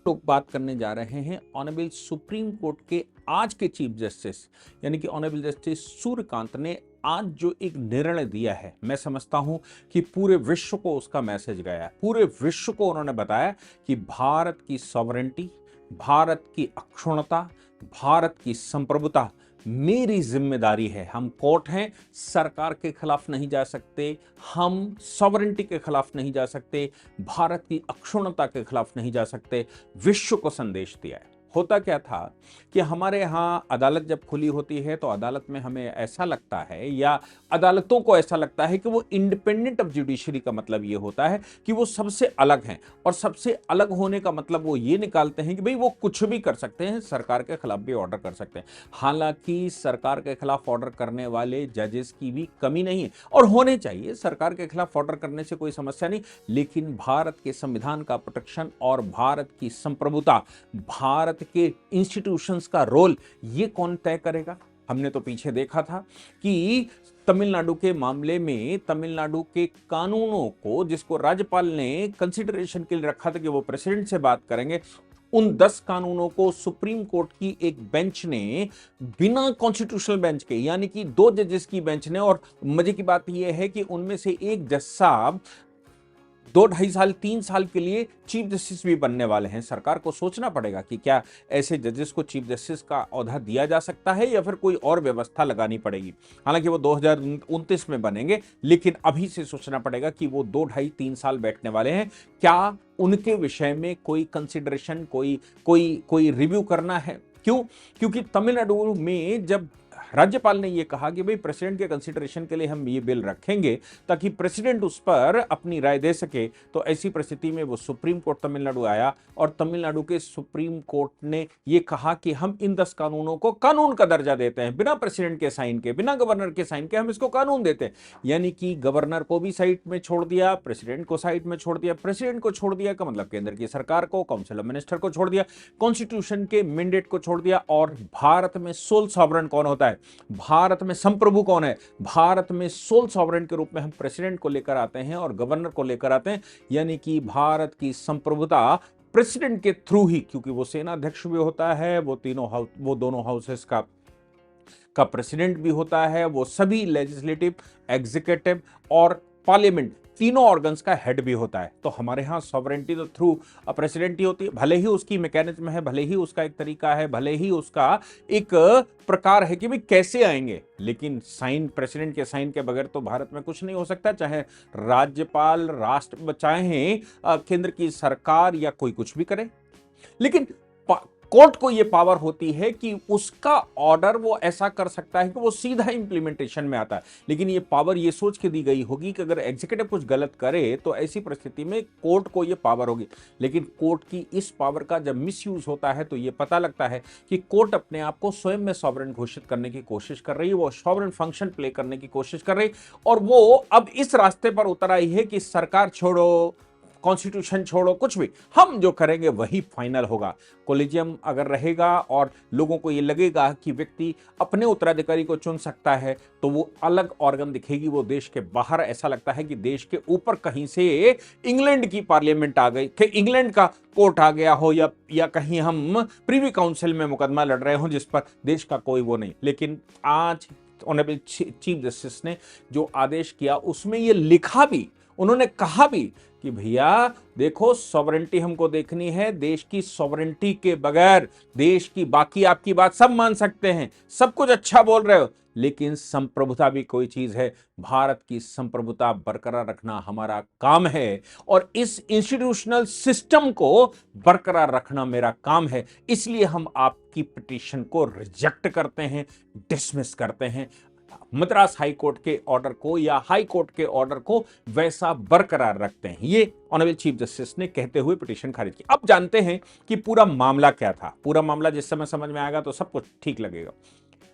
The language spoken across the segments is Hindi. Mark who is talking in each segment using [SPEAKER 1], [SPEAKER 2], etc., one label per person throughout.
[SPEAKER 1] लोग बात करने जा रहे हैं ऑनरेबल सुप्रीम कोर्ट के आज के चीफ जस्टिस यानी कि ऑनरेबल जस्टिस सूर्यकांत ने आज जो एक निर्णय दिया है, मैं समझता हूं कि पूरे विश्व को उसका मैसेज गया है। पूरे विश्व को उन्होंने बताया कि भारत की सॉवरेंटी, भारत की अक्षुण्णता, भारत की संप्रभुता मेरी जिम्मेदारी है। हम कोर्ट हैं, सरकार के खिलाफ नहीं जा सकते, हम सॉवरेंटी के खिलाफ नहीं जा सकते, भारत की अक्षुण्णता के खिलाफ नहीं जा सकते। विश्व को संदेश दिया है। होता क्या था कि हमारे यहाँ अदालत जब खुली होती है तो अदालत में हमें ऐसा लगता है या अदालतों को ऐसा लगता है कि वो इंडिपेंडेंट ऑफ जुडिशरी का मतलब ये होता है कि वो सबसे अलग हैं, और सबसे अलग होने का मतलब वो ये निकालते हैं कि भाई वो कुछ भी कर सकते हैं, सरकार के खिलाफ भी ऑर्डर कर सकते हैं। हालांकि सरकार के खिलाफ ऑर्डर करने वाले जजेस की भी कमी नहीं है, और होने चाहिए, सरकार के खिलाफ ऑर्डर करने से कोई समस्या नहीं। लेकिन भारत के संविधान का प्रोटेक्शन और भारत की संप्रभुता, भारत के इंस्टीट्यूशंस का रोल, ये कौन तय करेगा? हमने तो पीछे देखा था कि तमिलनाडु के मामले में तमिलनाडु के कानूनों को, जिसको राज्यपाल ने कंसिडरेशन के लिए रखा था कि वो प्रेसिडेंट से बात करेंगे, उन 10 कानूनों को सुप्रीम कोर्ट की एक बेंच ने बिना कॉन्स्टिट्यूशनल बेंच के, यानी कि 2 जजेस की बेंच ने, और मजे की बात यह है कि उनमें से एक जज साहब 2-2.5 साल 3 साल के लिए चीफ जस्टिस भी बनने वाले हैं। सरकार को सोचना पड़ेगा कि क्या ऐसे जजेस को चीफ जस्टिस का ओहदा दिया जा सकता है या फिर कोई और व्यवस्था लगानी पड़ेगी। हालांकि वो 2029 में बनेंगे, लेकिन अभी से सोचना पड़ेगा कि वो 2-2.5-3 साल बैठने वाले हैं। क्या उनके विषय में कोई कंसिडरेशन, कोई रिव्यू करना है? क्यों? क्योंकि तमिलनाडु में जब राज्यपाल ने यह कहा कि भाई प्रेसिडेंट के कंसिडरेशन के लिए हम ये बिल रखेंगे ताकि प्रेसिडेंट उस पर अपनी राय दे सके, तो ऐसी परिस्थिति में वो सुप्रीम कोर्ट तमिलनाडु आया और तमिलनाडु के सुप्रीम कोर्ट ने यह कहा कि हम इन 10 कानूनों को कानून का दर्जा देते हैं, बिना प्रेसिडेंट के साइन के, बिना गवर्नर के साइन के हम इसको कानून देते हैं। यानी कि गवर्नर को भी साइड में छोड़ दिया, प्रेसिडेंट को साइड में छोड़ दिया। प्रेसिडेंट को छोड़ दिया का मतलब केंद्र की सरकार को, काउंसिल ऑफ मिनिस्टर को छोड़ दिया, कॉन्स्टिट्यूशन के मैंडेट को छोड़ दिया। और भारत में सोल सॉवरेन कौन होता है, भारत में संप्रभु कौन है? भारत में सोल सॉवरेन के रूप में हम प्रेसिडेंट को लेकर आते हैं और गवर्नर को लेकर आते हैं। यानी कि भारत की संप्रभुता प्रेसिडेंट के थ्रू ही, क्योंकि वो सेना अध्यक्ष भी होता है, वो दोनों हाउसेस का प्रेसिडेंट भी होता है, वो सभी लेजिस्लेटिव, एग्जीक्यूटिव और पार्लियामेंट तीनों ऑर्गन्स का हेड भी होता है। तो हमारे यहां सॉवरेंटी तो थ्रू प्रेसिडेंट ही होती है, भले ही उसकी मैकेनिज्म है, भले ही उसका एक तरीका है, भले ही उसका एक प्रकार है कि भाई कैसे आएंगे, लेकिन साइन, प्रेसिडेंट के साइन के बगैर तो भारत में कुछ नहीं हो सकता। चाहे राज्यपाल, राष्ट्र, चाहे केंद्र की सरकार या कोई कुछ भी करे। लेकिन कोर्ट को यह पावर होती है कि उसका ऑर्डर वो ऐसा कर सकता है कि वो सीधा इंप्लीमेंटेशन में आता है। लेकिन ये पावर ये सोच के दी गई होगी कि अगर एग्जीक्यूटिव कुछ गलत करे तो ऐसी परिस्थिति में कोर्ट को ये पावर होगी। लेकिन कोर्ट की इस पावर का जब मिसयूज होता है तो ये पता लगता है कि कोर्ट अपने आप को स्वयं में सॉवरेन घोषित करने की कोशिश कर रही है, वो सॉवरेन फंक्शन प्ले करने की कोशिश कर रही है, और वो अब इस रास्ते पर उतर आई है कि सरकार छोड़ो, कॉन्स्टिट्यूशन छोड़ो, कुछ भी, हम जो करेंगे वही फाइनल होगा। कोलिजियम अगर रहेगा और लोगों को ये लगेगा कि व्यक्ति अपने उत्तराधिकारी को चुन सकता है, तो वो अलग ऑर्गन दिखेगी, वो देश के बाहर ऐसा लगता है कि देश के ऊपर कहीं से इंग्लैंड की पार्लियामेंट आ गई, कि इंग्लैंड का कोर्ट आ गया हो, या कहीं हम प्रीवी काउंसिल में मुकदमा लड़ रहे हो जिस पर देश का कोई वो नहीं। लेकिन आज ऑनरेबल चीफ जस्टिस ने जो आदेश किया उसमें ये लिखा भी, उन्होंने कहा भी कि भैया देखो, सॉवरेंटी हमको देखनी है, देश की सॉवरेंटी के बगैर देश की बाकी आपकी बात सब मान सकते हैं, सब कुछ अच्छा बोल रहे हो, लेकिन संप्रभुता भी कोई चीज है, भारत की संप्रभुता बरकरार रखना हमारा काम है, और इस इंस्टीट्यूशनल सिस्टम को बरकरार रखना मेरा काम है। इसलिए हम आपकी पिटीशन को रिजेक्ट करते हैं, डिसमिस करते हैं। मद्रास हाई कोर्ट के ऑर्डर को या हाई कोर्ट के ऑर्डर को वैसा बरकरार रखते हैं, ये ऑनरेबल चीफ जस्टिस ने कहते हुए पिटीशन खारिज की। अब जानते हैं कि पूरा मामला क्या था। पूरा मामला जिस समय समझ में आएगा तो सब कुछ ठीक लगेगा।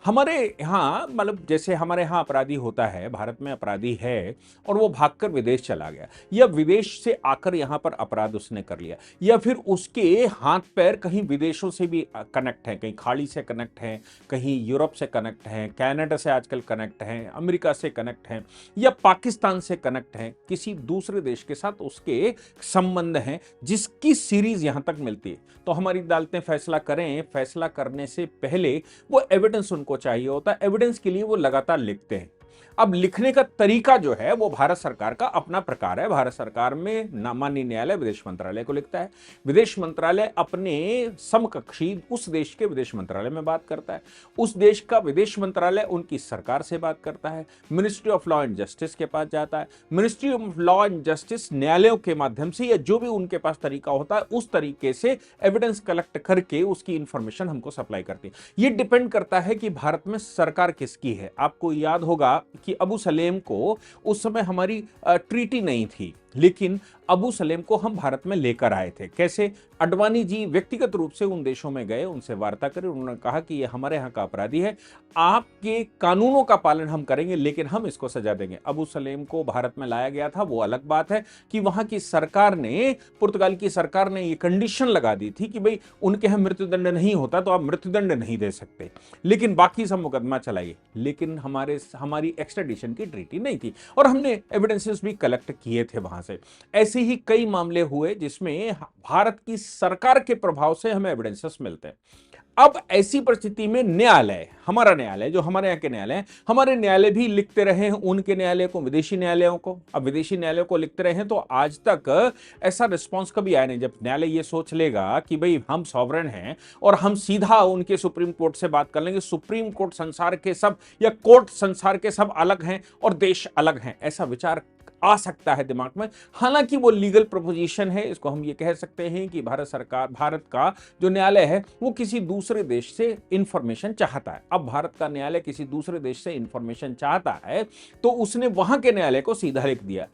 [SPEAKER 1] हमारे यहाँ मतलब जैसे हमारे यहाँ अपराधी होता है, भारत में अपराधी है और वो भागकर विदेश चला गया या विदेश से आकर यहाँ पर अपराध उसने कर लिया या फिर उसके हाथ पैर कहीं विदेशों से भी कनेक्ट हैं, कहीं खाड़ी से कनेक्ट हैं, कहीं यूरोप से कनेक्ट हैं, कनाडा से आजकल कनेक्ट हैं, अमेरिका से कनेक्ट हैं या पाकिस्तान से कनेक्ट हैं, किसी दूसरे देश के साथ उसके संबंध हैं जिसकी सीरीज यहाँ तक मिलती है, तो हमारी अदालतें फैसला करें, फैसला करने से पहले वो एविडेंस उनको चाहिए होता है। एविडेंस के लिए वो लगातार लिखते हैं। अब लिखने का तरीका जो है वो भारत सरकार का अपना प्रकार है। भारत सरकार में माननीय न्यायालय विदेश मंत्रालय को लिखता है, विदेश मंत्रालय अपने समकक्षी उस देश के विदेश मंत्रालय में बात करता है, उस देश का विदेश मंत्रालय उनकी सरकार से बात करता है, ministry of law and justice के पास जाता है, ministry of law and justice न्यायालयों के माध्यम से या जो भी उनके पास तरीका होता है उस तरीके से एविडेंस कलेक्ट करके उसकी इंफॉर्मेशन हमको सप्लाई करती है। ये डिपेंड करता है कि भारत में सरकार किसकी है। आपको याद होगा कि अबू सलेम को उस समय हमारी ट्रीटी नहीं थी, लेकिन अबू सलेम को हम भारत में लेकर आए थे। कैसे? अडवाणी जी व्यक्तिगत रूप से उन देशों में गए, उनसे वार्ता करें, उन्होंने कहा कि ये हमारे यहाँ का अपराधी है, आपके कानूनों का पालन हम करेंगे लेकिन हम इसको सजा देंगे। अबू सलेम को भारत में लाया गया था, वो अलग बात है कि वहां की सरकार ने, पुर्तगाल की सरकार ने ये कंडीशन लगा दी थी कि भाई उनके यहाँ मृत्युदंड नहीं होता तो आप मृत्युदंड नहीं दे सकते, लेकिन बाकी सब मुकदमा चलाइए। लेकिन हमारी एक्स्ट्राडिशन की ट्रीटी नहीं थी और हमने एविडेंसेस भी कलेक्ट किए थे वहां से। ऐसे ही कई मामले हुए जिसमें भारत की सरकार के प्रभाव से हमें एविडेंसेस मिलते हैं। अब ऐसी परिस्थिति में न्यायालय, हमारा न्यायालय जो हमारे यहाँ के न्यायालय हैं, हमारे न्यायालय भी लिखते रहे हैं उनके न्यायालय को, विदेशी न्यायालयों को। अब विदेशी न्यायालयों को लिखते रहे हैं तो आज तक ऐसा रिस्पांस कभी आया नहीं। जब न्यायालय ये सोच लेगा कि भाई हम सॉवरेन हैं और हम सीधा उनके सुप्रीम कोर्ट से बात कर लेंगे, सुप्रीम कोर्ट संसार के सब या कोर्ट संसार के सब अलग हैं और देश अलग हैं, ऐसा विचार आ सकता है दिमाग में। हालांकि वो लीगल प्रोपोजिशन है, इसको हम ये कह सकते हैं कि भारत का जो न्यायालय है वो किसी दूसरे देश से इंफॉर्मेशन चाहता है। अब भारत का न्यायालय किसी दूसरे देश से इंफॉर्मेशन चाहता है तो उसने वहां के न्यायालय को सीधा लिख दिया।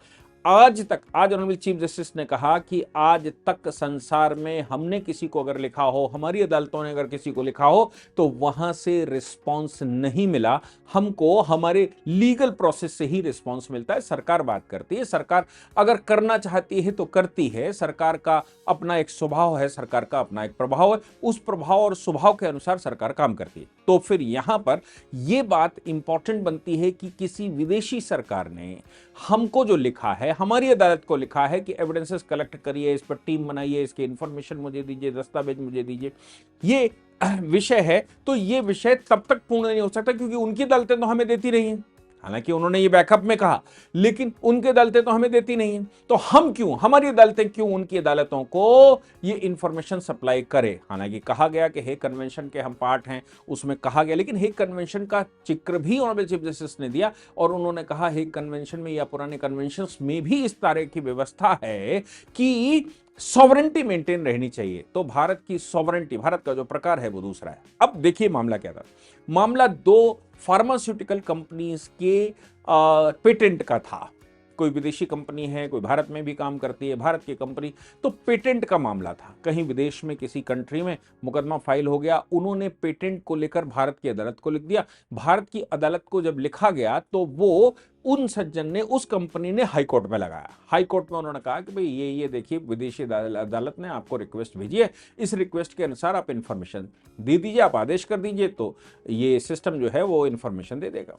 [SPEAKER 1] आज ऑनरेबल चीफ जस्टिस ने कहा कि आज तक संसार में हमने किसी को अगर लिखा हो, हमारी अदालतों ने अगर किसी को लिखा हो तो वहां से रिस्पांस नहीं मिला। हमको हमारे लीगल प्रोसेस से ही रिस्पांस मिलता है। सरकार बात करती है, सरकार अगर करना चाहती है तो करती है। सरकार का अपना एक स्वभाव है, सरकार का अपना एक प्रभाव है, उस प्रभाव और स्वभाव के अनुसार सरकार काम करती है। तो फिर यहां पर यह बात इंपॉर्टेंट बनती है कि किसी विदेशी सरकार ने हमको जो लिखा है, हमारी अदालत को लिखा है कि एविडेंसेस कलेक्ट करिए, इस पर टीम बनाइए, इसकी इंफॉर्मेशन मुझे दीजिए, दस्तावेज मुझे दीजिए, ये विषय है, तो ये विषय तब तक पूर्ण नहीं हो सकता क्योंकि उनकी अदालतें तो हमें देती रही हैं। हालांकि उन्होंने ये बैकअप में कहा, लेकिन उनकी अदालतें तो हमें देती नहीं है, तो हम क्यों, हमारी अदालतें क्यों उनकी अदालतों को ये इंफॉर्मेशन सप्लाई करे। हालांकि कहा गया कि हेग कन्वेंशन के हम पार्ट हैं, उसमें कहा गया, लेकिन हेग कन्वेंशन का जिक्र भी ऑनरेबल चीफ जस्टिस ने दिया और उन्होंने कहा हेग कन्वेंशन में या पुराने कन्वेंशन में भी इस तरह की व्यवस्था है कि सॉवरेंटी मेंटेन रहनी चाहिए। तो भारत की सॉवरेंटी, भारत का जो प्रकार है वो दूसरा है। अब देखिए मामला क्या था। मामला दो फार्मास्यूटिकल कंपनीज के पेटेंट का था। कोई विदेशी कंपनी है, कोई भारत में भी काम करती है, भारत की कंपनी, तो पेटेंट का मामला था। कहीं विदेश में किसी कंट्री में मुकदमा फाइल हो गया, उन्होंने पेटेंट को लेकर भारत की अदालत को लिख दिया। भारत की अदालत को जब लिखा गया तो वो उन सज्जन ने, उस कंपनी ने हाई कोर्ट में लगाया। हाई कोर्ट में उन्होंने कहा कि भाई ये देखिए विदेशी अदालत ने आपको रिक्वेस्ट भेजी है, इस रिक्वेस्ट के अनुसार आप इंफॉर्मेशन दे दीजिए, आप आदेश कर दीजिए तो ये सिस्टम जो है वो इंफॉर्मेशन दे देगा।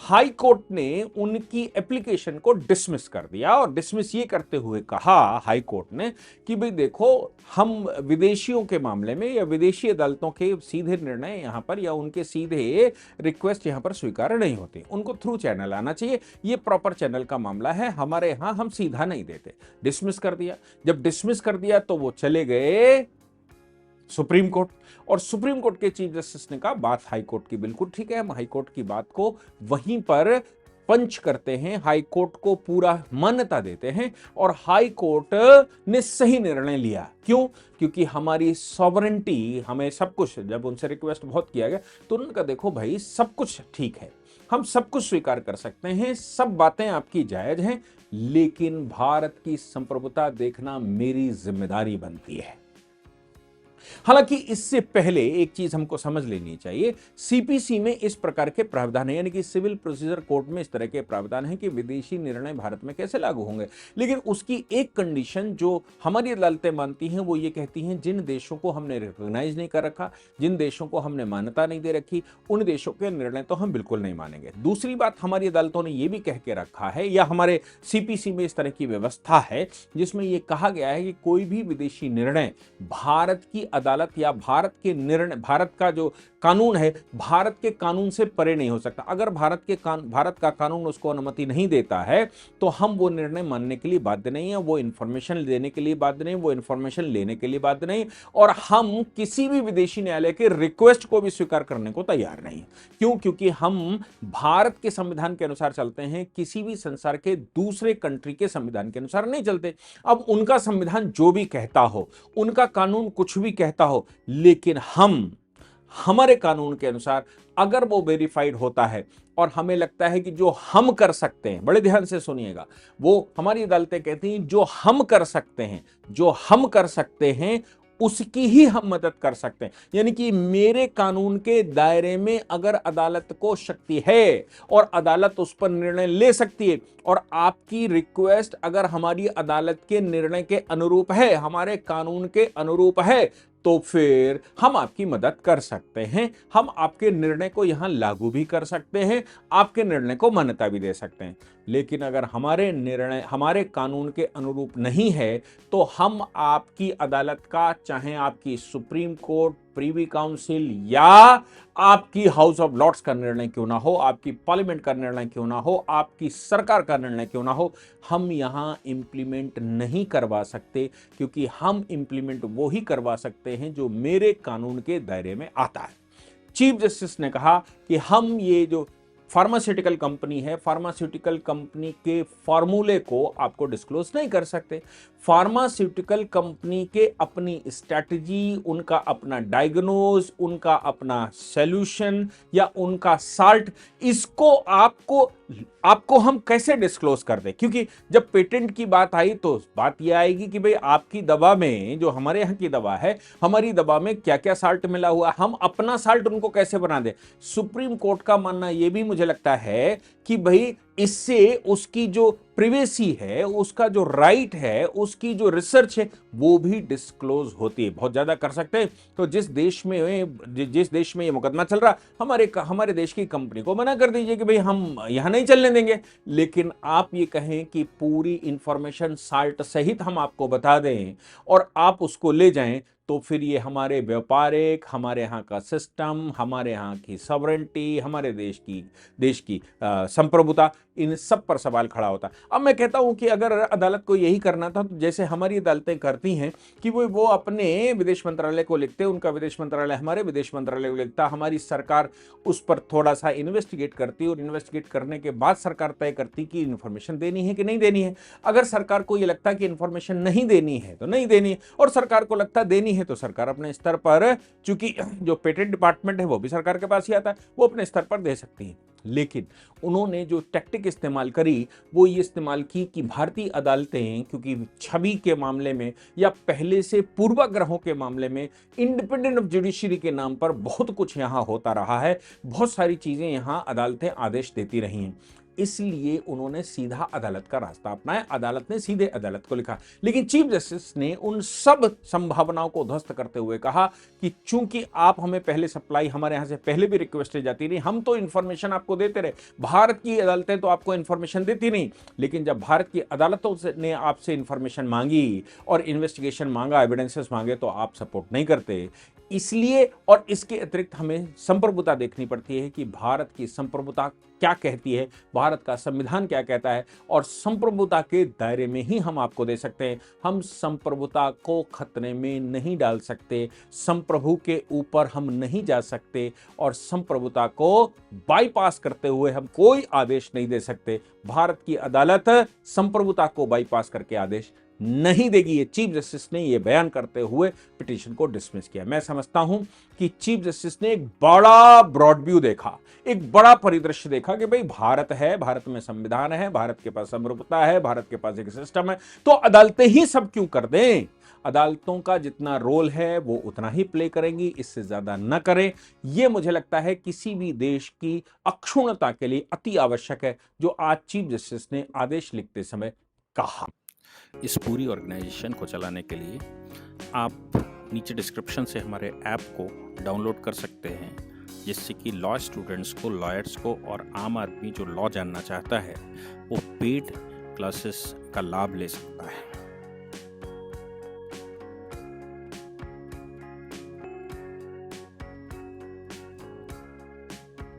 [SPEAKER 1] हाई कोर्ट ने उनकी एप्लीकेशन को डिसमिस कर दिया और डिसमिस ये करते हुए कहा हाई कोर्ट ने कि भाई देखो, हम विदेशियों के मामले में या विदेशी अदालतों के सीधे निर्णय यहां पर या उनके सीधे रिक्वेस्ट यहां पर स्वीकार नहीं होती, उनको थ्रू चैनल आना चाहिए, ये प्रॉपर चैनल का मामला है, हमारे यहां हम सीधा नहीं देते। डिसमिस कर दिया। जब डिसमिस कर दिया तो वो चले गए सुप्रीम कोर्ट और सुप्रीम कोर्ट के चीफ जस्टिस ने कहा बात हाई कोर्ट की बिल्कुल ठीक है, हम हाई कोर्ट की बात को वहीं पर पंच करते हैं, हाई कोर्ट को पूरा मान्यता देते हैं और हाई कोर्ट ने सही निर्णय लिया। क्यों? क्योंकि हमारी सॉवरेंटी, हमें सब कुछ, जब उनसे रिक्वेस्ट बहुत किया गया तो उन्होंने कहा देखो भाई सब कुछ ठीक है, हम सब कुछ स्वीकार कर सकते हैं, सब बातें आपकी जायज हैं, लेकिन भारत की संप्रभुता देखना मेरी जिम्मेदारी बनती है। हालांकि इससे पहले एक चीज हमको समझ लेनी चाहिए, सीपीसी में इस प्रकार के प्रावधान है, यानी कि सिविल प्रोसीजर कोड में इस तरह के प्रावधान है कि विदेशी निर्णय भारत में कैसे लागू होंगे। लेकिन उसकी एक कंडीशन जो हमारी अदालतें मानती हैं वो ये कहती हैं, जिन देशों को हमने रिकॉग्नाइज नहीं कर रखा, जिन देशों को हमने मान्यता नहीं दे रखी, उन देशों के निर्णय तो हम बिल्कुल नहीं मानेंगे। दूसरी बात, हमारी अदालतों ने यह भी कह के रखा है, या हमारे सीपीसी में इस तरह की व्यवस्था है जिसमें यह कहा गया है कि कोई भी विदेशी निर्णय भारत की अदालत या भारत के निर्णय, भारत का जो कानून है, भारत के कानून से परे नहीं हो सकता। अगर भारत का कानून उसको अनुमति नहीं देता है तो हम वो निर्णय मानने के लिए बाध्य नहीं है, वो इंफॉर्मेशन देने के लिए बाध्य नहीं, वो इंफॉर्मेशन लेने के लिए बाध्य नहीं, और हम किसी भी विदेशी न्यायालय के रिक्वेस्ट को भी स्वीकार करने को तैयार नहीं। क्यों? क्योंकि हम भारत के संविधान के अनुसार चलते हैं, किसी भी संसार के दूसरे कंट्री के संविधान के अनुसार नहीं चलते। अब उनका संविधान जो भी कहता हो, उनका कानून कुछ भी कहता हो, लेकिन हमारे कानून के अनुसार अगर वो वेरीफाइड होता है और हमें लगता है कि जो हम कर सकते हैं, बड़े ध्यान से सुनिएगा, वो हमारी अदालतें कहती हैं जो हम कर सकते हैं उसकी ही हम मदद कर सकते हैं। यानी कि मेरे कानून के दायरे में अगर अदालत को शक्ति है और अदालत उस पर निर्णय ले सकती है, और आपकी रिक्वेस्ट अगर हमारी अदालत के निर्णय के अनुरूप है, हमारे कानून के अनुरूप है, तो फिर हम आपकी मदद कर सकते हैं, हम आपके निर्णय को यहां लागू भी कर सकते हैं, आपके निर्णय को मान्यता भी दे सकते हैं। लेकिन अगर हमारे निर्णय हमारे कानून के अनुरूप नहीं है तो हम आपकी अदालत का, चाहे आपकी सुप्रीम कोर्ट, प्रीवी काउंसिल या आपकी हाउस ऑफ लॉर्ड्स का निर्णय क्यों ना हो, आपकी पार्लियामेंट का निर्णय क्यों ना हो, आपकी सरकार का निर्णय क्यों ना हो, हम यहां इंप्लीमेंट नहीं करवा सकते। क्योंकि हम इंप्लीमेंट वो ही करवा सकते हैं जो मेरे कानून के दायरे में आता है। चीफ जस्टिस ने कहा कि हम ये जो फार्मास्यूटिकल कंपनी है, फार्मास्यूटिकल कंपनी के फॉर्मूले को आपको डिस्क्लोज नहीं कर सकते। फार्मास्यूटिकल कंपनी के अपनी स्ट्रैटेजी, उनका अपना डायग्नोज, उनका अपना सॉल्यूशन या उनका साल्ट, इसको आपको हम कैसे डिस्क्लोज कर दें? क्योंकि जब पेटेंट की बात आई तो बात यह आएगी कि भाई आपकी दवा में, जो हमारे यहाँ की दवा है, हमारी दवा में क्या क्या साल्ट मिला हुआ है, हम अपना साल्ट उनको कैसे बना दें। सुप्रीम कोर्ट का मानना यह भी मुझे लगता है कि भाई इससे उसकी जो प्रिवेसी है, उसका जो राइट है, उसकी जो रिसर्च है, वो भी डिस्क्लोज होती है। बहुत ज्यादा कर सकते हैं तो जिस देश में ये मुकदमा चल रहा, हमारे देश की कंपनी को मना कर दीजिए कि भाई हम यहां नहीं चलने देंगे। लेकिन आप ये कहें कि पूरी इंफॉर्मेशन साल्ट सहित हम आपको बता दें और आप उसको ले जाएं, तो फिर ये हमारे व्यापारिक, हमारे यहाँ का सिस्टम, हमारे यहाँ की सॉवरेंटी, हमारे देश की संप्रभुता, इन सब पर सवाल खड़ा होता। अब मैं कहता हूं कि अगर अदालत को यही करना था तो जैसे हमारी अदालतें करती हैं कि वो अपने विदेश मंत्रालय को लिखते, उनका विदेश मंत्रालय हमारे विदेश मंत्रालय को लिखता, हमारी सरकार उस पर थोड़ा सा इन्वेस्टिगेट करती और इन्वेस्टिगेट करने के बाद सरकार तय करती कि इन्फॉर्मेशन देनी है कि नहीं देनी है। अगर सरकार को यह लगता है कि इन्फॉर्मेशन नहीं देनी है तो नहीं देनी, और सरकार को लगता देनी है तो सरकार अपने स्तर पर, चूंकि जो पेटेंट डिपार्टमेंट है वो भी सरकार के पास ही आता है, वो अपने स्तर पर दे सकती है। लेकिन उन्होंने जो टैक्टिक इस्तेमाल करी वो ये इस्तेमाल की कि भारतीय अदालतें, क्योंकि छवि के मामले में या पहले से पूर्वाग्रहों के मामले में इंडिपेंडेंट ऑफ जुडिशरी के नाम पर बहुत कुछ यहां होता रहा है, बहुत सारी चीजें यहां अदालतें आदेश देती रही हैं, इसलिए उन्होंने सीधा अदालत का रास्ता अपनाया, अदालत ने सीधे अदालत को लिखा। लेकिन चीफ जस्टिस ने उन सब संभावनाओं को ध्वस्त करते हुए कहा कि चूंकि आप हमें पहले सप्लाई, हमारे यहां से पहले भी रिक्वेस्ट जाती रही, हम तो इंफॉर्मेशन आपको देते रहे, भारत की अदालतें तो आपको इंफॉर्मेशन देती नहीं, लेकिन जब भारत की अदालतों ने आपसे इंफॉर्मेशन मांगी और इन्वेस्टिगेशन मांगा, एविडेंसेस मांगे, तो आप सपोर्ट नहीं करते। इसलिए और इसके अतिरिक्त हमें संप्रभुता देखनी पड़ती है कि भारत की संप्रभुता क्या कहती है, भारत का संविधान क्या कहता है, और संप्रभुता के दायरे में ही हम आपको दे सकते हैं। हम संप्रभुता को खतरे में नहीं डाल सकते, संप्रभु के ऊपर हम नहीं जा सकते, और संप्रभुता को बाईपास करते हुए हम कोई आदेश नहीं दे सकते। भारत की अदालत संप्रभुता को बाईपास करके आदेश नहीं देगी। ये चीफ जस्टिस ने ये बयान करते हुए पिटीशन को डिसमिस किया। मैं समझता हूं कि चीफ जस्टिस ने एक बड़ा ब्रॉड व्यू देखा, एक बड़ा परिदृश्य देखा कि भाई भारत है, भारत में संविधान है, भारत के पास संप्रभुता है, भारत के पास एक सिस्टम है, तो अदालतें ही सब क्यों कर दें। अदालतों का जितना रोल है वो उतना ही प्ले करेंगी, इससे ज्यादा न करें। ये मुझे लगता है किसी भी देश की अक्षुण्णता के लिए अति आवश्यक है, जो आज चीफ जस्टिस ने आदेश लिखते समय कहा।
[SPEAKER 2] इस पूरी ऑर्गेनाइजेशन को चलाने के लिए आप नीचे डिस्क्रिप्शन से हमारे ऐप को डाउनलोड कर सकते हैं, जिससे कि लॉ स्टूडेंट्स को, लॉयर्स को और आम आदमी जो लॉ जानना चाहता है वो पेड क्लासेस का लाभ ले सकता है।